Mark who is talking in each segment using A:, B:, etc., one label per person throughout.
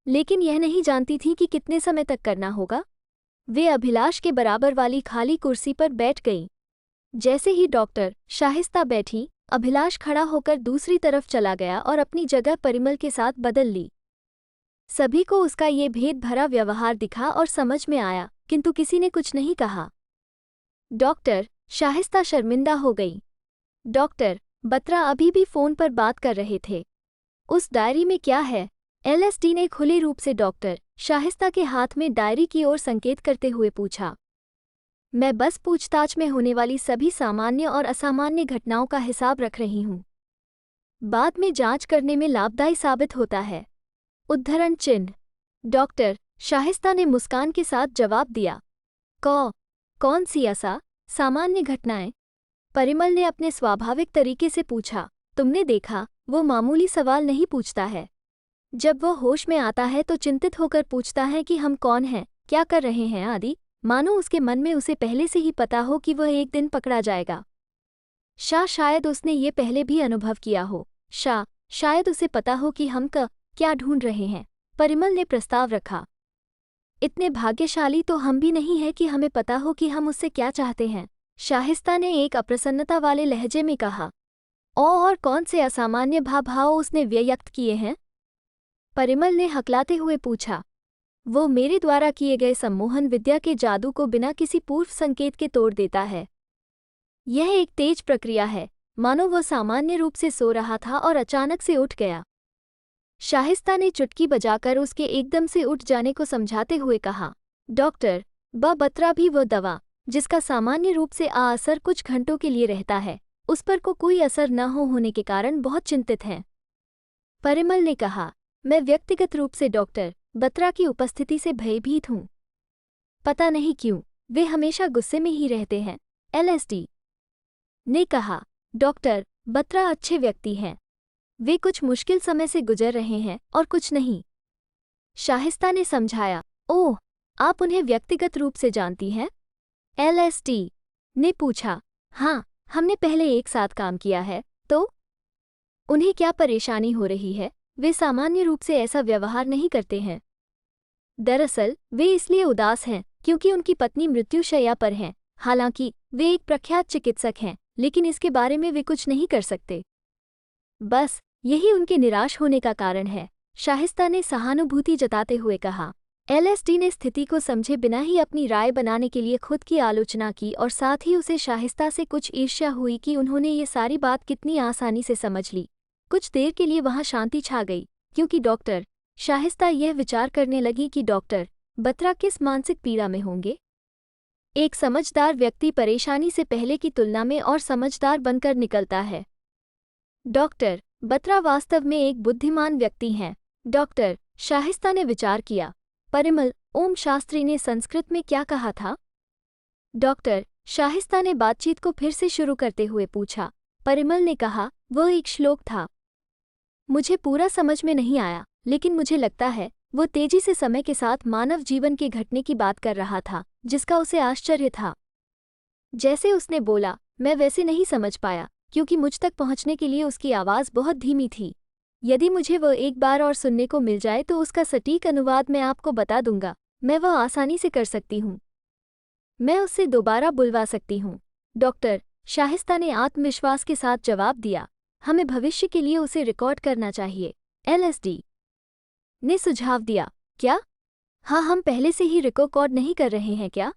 A: लेकिन यह नहीं जानती थी कि कितने समय तक करना होगा। वे अभिलाष के बराबर वाली खाली कुर्सी पर बैठ गईं। जैसे ही डॉक्टर शाहिस्ता बैठी, अभिलाष खड़ा होकर दूसरी तरफ चला गया और अपनी जगह परिमल के साथ बदल ली। सभी को उसका ये भेद भरा व्यवहार दिखा और समझ में आया, किंतु किसी ने कुछ नहीं कहा। डॉक्टर शाहिस्ता शर्मिंदा हो गई। डॉक्टर बत्रा अभी भी फोन पर बात कर रहे थे। उस डायरी में क्या है? एलएसडी ने खुले रूप से डॉक्टर शाहिस्ता के हाथ में डायरी की ओर संकेत करते हुए पूछा। मैं बस पूछताछ में होने वाली सभी सामान्य और असामान्य घटनाओं का हिसाब रख रही हूँ। बाद में जांच करने में लाभदायी साबित होता है। उद्धरण चिन्ह। डॉक्टर शाहिस्ता ने मुस्कान के साथ जवाब दिया। कौन सी सामान्य घटनाएं? परिमल ने अपने स्वाभाविक तरीके से पूछा। तुमने देखा, वो मामूली सवाल नहीं पूछता है। जब वो होश में आता है तो चिंतित होकर पूछता है कि हम कौन हैं, क्या कर रहे हैं आदि, मानो उसके मन में उसे पहले से ही पता हो कि वह एक दिन पकड़ा जाएगा। शायद उसने ये पहले भी अनुभव किया हो। शायद उसे पता हो कि हम क्या ढूंढ रहे हैं। परिमल ने प्रस्ताव रखा। इतने भाग्यशाली तो हम भी नहीं हैं कि हमें पता हो कि हम उससे क्या चाहते हैं, शाहिस्ता ने एक अप्रसन्नता वाले लहजे में कहा। और कौन से असामान्य भाव उसने व्यक्त किए हैं? परिमल ने हकलाते हुए पूछा। वो मेरे द्वारा किए गए सम्मोहन विद्या के जादू को बिना किसी पूर्व संकेत के तोड़ देता है। यह एक तेज प्रक्रिया है, मानो वो सामान्य रूप से सो रहा था और अचानक से उठ गया। शाहिस्ता ने चुटकी बजाकर उसके एकदम से उठ जाने को समझाते हुए कहा। डॉक्टर बत्रा भी वो दवा जिसका सामान्य रूप से असर कुछ घंटों के लिए रहता है, उस पर कोई असर न होने के कारण बहुत चिंतित हैं। परिमल ने कहा। मैं व्यक्तिगत रूप से डॉक्टर बत्रा की उपस्थिति से भयभीत हूँ। पता नहीं क्यों, वे हमेशा गुस्से में ही रहते हैं, एलएसडी ने कहा। डॉक्टर बत्रा अच्छे व्यक्ति हैं। वे कुछ मुश्किल समय से गुजर रहे हैं और कुछ नहीं, शाहिस्ता ने समझाया। ओह, आप उन्हें व्यक्तिगत रूप से जानती हैं? एलएसडी ने पूछा। हाँ, हमने पहले एक साथ काम किया है। तो उन्हें क्या परेशानी हो रही है? वे सामान्य रूप से ऐसा व्यवहार नहीं करते हैं। दरअसल वे इसलिए उदास हैं क्योंकि उनकी पत्नी मृत्युशैया पर हैं। हालांकि वे एक प्रख्यात चिकित्सक हैं, लेकिन इसके बारे में वे कुछ नहीं कर सकते। बस यही उनके निराश होने का कारण है, शाहिस्ता ने सहानुभूति जताते हुए कहा। एलएसडी ने स्थिति को समझे बिना ही अपनी राय बनाने के लिए खुद की आलोचना की और साथ ही उसे शाहिस्ता से कुछ ईर्ष्या हुई कि उन्होंने ये सारी बात कितनी आसानी से समझ ली। कुछ देर के लिए वहां शांति छा गई, क्योंकि डॉक्टर शाहिस्ता यह विचार करने लगी कि डॉक्टर बत्रा किस मानसिक पीड़ा में होंगे। एक समझदार व्यक्ति परेशानी से पहले की तुलना में और समझदार बनकर निकलता है। डॉक्टर बत्रा वास्तव में एक बुद्धिमान व्यक्ति हैं, डॉक्टर शाहिस्ता ने विचार किया। परिमल, ओम शास्त्री ने संस्कृत में क्या कहा था? डॉक्टर शाहिस्ता ने बातचीत को फिर से शुरू करते हुए पूछा। परिमल ने कहा, वह एक श्लोक था। मुझे पूरा समझ में नहीं आया, लेकिन मुझे लगता है वो तेजी से समय के साथ मानव जीवन के घटने की बात कर रहा था, जिसका उसे आश्चर्य था। जैसे उसने बोला, मैं वैसे नहीं समझ पाया, क्योंकि मुझ तक पहुंचने के लिए उसकी आवाज़ बहुत धीमी थी। यदि मुझे वह एक बार और सुनने को मिल जाए तो उसका सटीक अनुवाद मैं आपको बता दूंगा। मैं वह आसानी से कर सकती हूँ। मैं उससे दोबारा बुलवा सकती हूँ, डॉक्टर शाहिस्ता ने आत्मविश्वास के साथ जवाब दिया। हमें भविष्य के लिए उसे रिकॉर्ड करना चाहिए, एलएसडी ने सुझाव दिया। क्या? हाँ, हम पहले से ही रिकॉर्ड नहीं कर रहे हैं क्या?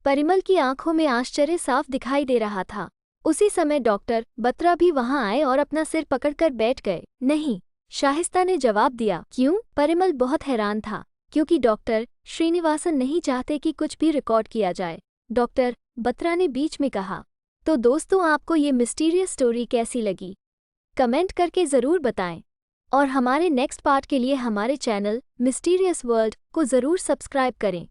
A: परिमल की आंखों में आश्चर्य साफ दिखाई दे रहा था। उसी समय डॉक्टर बत्रा भी वहां आए और अपना सिर पकड़कर बैठ गए। नहीं, शाहिस्ता ने जवाब दिया। क्यों? परिमल बहुत हैरान था, क्योंकि डॉक्टर श्रीनिवासन नहीं चाहते कि कुछ भी रिकॉर्ड किया जाए। डॉक्टर बत्रा ने बीच में कहा। तो दोस्तों, आपको ये मिस्टीरियस स्टोरी कैसी लगी? कमेंट करके ज़रूर बताएं और हमारे नेक्स्ट पार्ट के लिए हमारे चैनल मिस्टीरियस वर्ल्ड को ज़रूर सब्सक्राइब करें।